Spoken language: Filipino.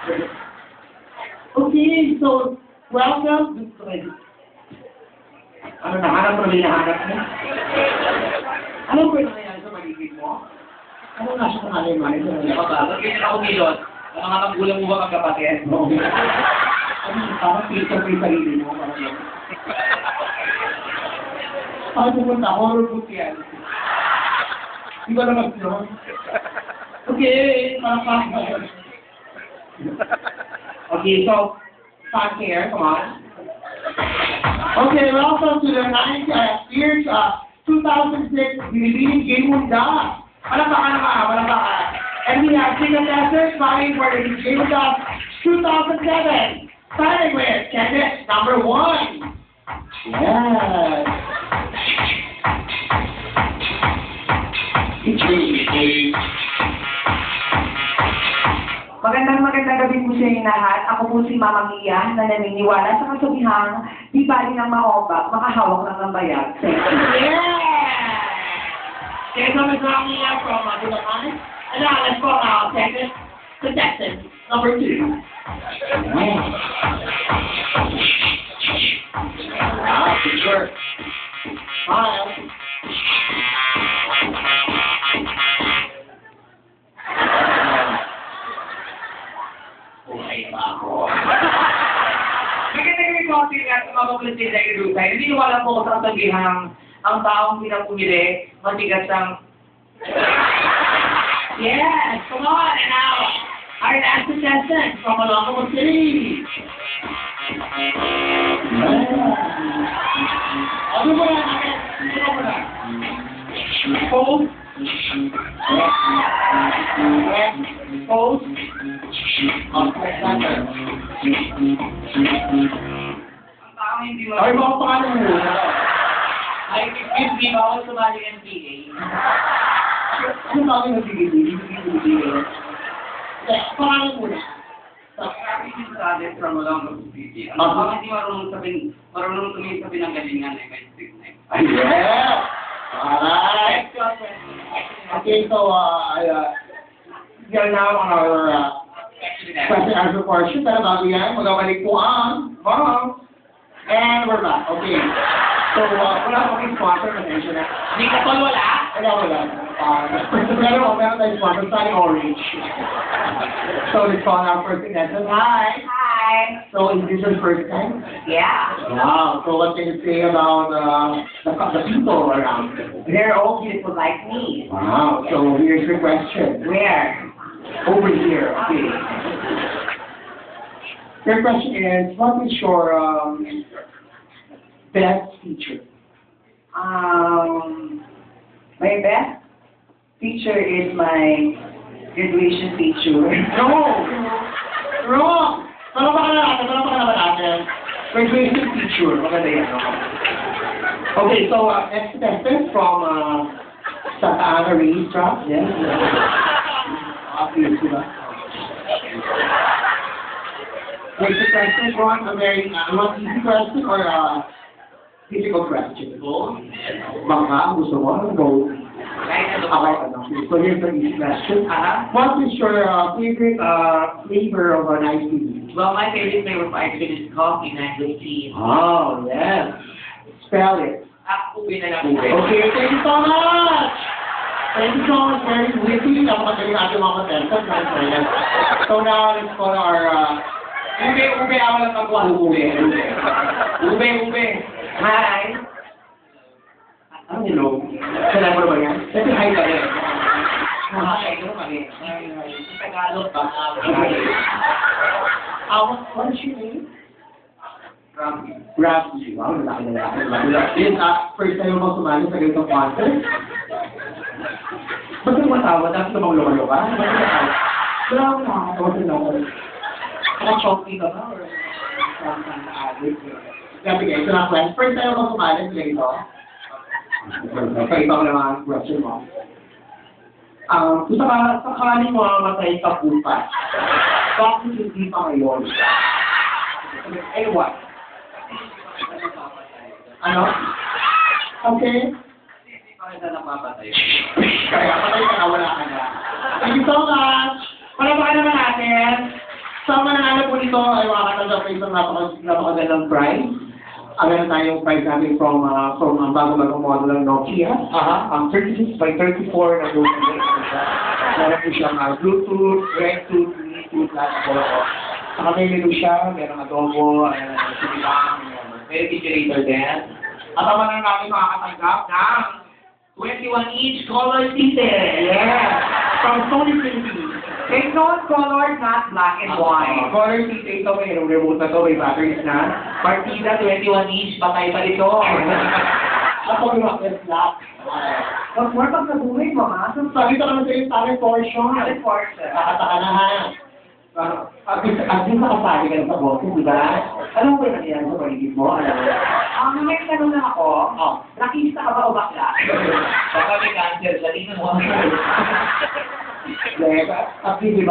Okay, so, welcome. Ano na, hanap mo na hinahanap mo? Ano po yung nangyayari sa paligid mo? Ano nga siya sa kanay-manay? Ba't ganyan ako milot? Ang mga magulang mo ba magkapatid? Oo. Ano, parang filter ko yung sarili mo. Parang yun. Parang pupunta, horror book yan. Di ba naman yun? Okay, parang fast. Okay, so, start here, come on. Okay, welcome to the 2006 Philippine Game Mundial. Palakpakan naman, palakpakan. And we have ticket testers fighting for the Game Mundial 2007. Starting with candidate number 1. Yes. Please. Magandang gabi po sa inyo lahat. Ako po si Mama Mia na naniniwala sa kasabihang di bali ng maoba, makahawak lang ng bayag. Yeah! Okay, so Ms. Ramia from Bulacan. And now let's call our second contestant, number 2. Wow, sure. Smile. Maganda nga sa mga presida sa Irusay. Hindi wala po sa sabihang ang taong pinapumili, matigas ang... Yes, come on, and now our last contestant from Olongapo City. Ano mo na natin? Ano mo na? Pose. Pose. Okay, center. Ang taong hindi mo... Ay, mga pangalan mo. Ay, excuse me, bawal sumali ng PA. Ano ba ang nabigay? Pangalan mo na. Kapitid sa atin from Olongapo City. Ang taong hindi marunong tumingin sa pinanggalingan ay may strict na. Yeah! Alright! Okay, so, we are now on our question and answer portion. Pero bago yan, magabalik po ang Mom. And we're back. Okay. So, wala akong sponsor. Pasensya na. Hindi ka tol wala? Wala. Pero meron tayong sponsor. Sunny Orange. So, let's call our first contestant. Hi! Hi! So, is this your first time? Yeah. Wow. So, what can you say about the people around? They're all beautiful like me. Wow. So, here's your question. Where? Over here. Okay. Your question is, what is your best feature? My best feature is my graduation picture. No! Wrong! Palapakan naman natin. Graduation picture. Maganda yan. Okay, so next contestant from Santa Ana Racetrack. Yes. Obvious, diba? Wait, the question from a very easy question or difficult question? Gold? Baka, gusto mo? Go. Kahit ano Okay, so here's the easy question. What is your favorite flavor of an ice cream? Well, my favorite flavor of ice cream is coffee, mango tea. Oh, yes. Spell it. Ube na lang. Okay, thank you so much! Thank you so much, very witty. Napakagaling natin mga contestants. So now, let's call our... Ube, ako lang pagkuha. Ube. Hi! Ano hello? Telephone ba yan? Kasi hi ka rin. Hi, ano kami? Tagalog ba? What is your name? Rafi. Rafi. Wow, lalaki. This first time mo sumali sa ganitong concert? Ba't yung matawa? Dapat namang lumaluka? Wala ko nakakatawa sa naman. Naka-choppy ka ba? Or naka-addict? Grabe guys, so na-friend. First time mo sumali sa ganito? Pakita ko naman ang question mo. Kung sakali mo mamatay ka pupa, bakit hindi pa ngayon? Eh, what? Ano? Okay? Hindi pa kita napapatay. Kaya patay ka na, wala ka na. Thank you so much! Palapakan naman natin Sa mananalo po nito ay makakatanggap ng isang napakagandang prize. Meron tayong prize namin from ang bago-bagong model ng Nokia. Ang 36 by 34 na Bluetooth. Meron po siyang Bluetooth, Bluetooth, Bluetooth, saka may menu siya, merong adobo, sinigang, May refrigerator din. At ang manang namin makakatanggap ng 21-inch color TV. yeah, from Sony Philippines. Take note, color, not black and white. Color TV ito, may remote na to, may batteries na. Partida 21-inch, patay pa dito. Ako yung black. Wag more pag nabuhay mo, ha? Sabi ko naman sa yung talent portion. Alit force. Nakataka na ha. At least nakasali ka na sa boses, di ba? Alam mo ba yung nangyayari sa paligid mo? Alam mo? May tanong lang ako. Oh. Rakista ka ba o bakla? Baka may cancer, sabihin mo. At least, di ba?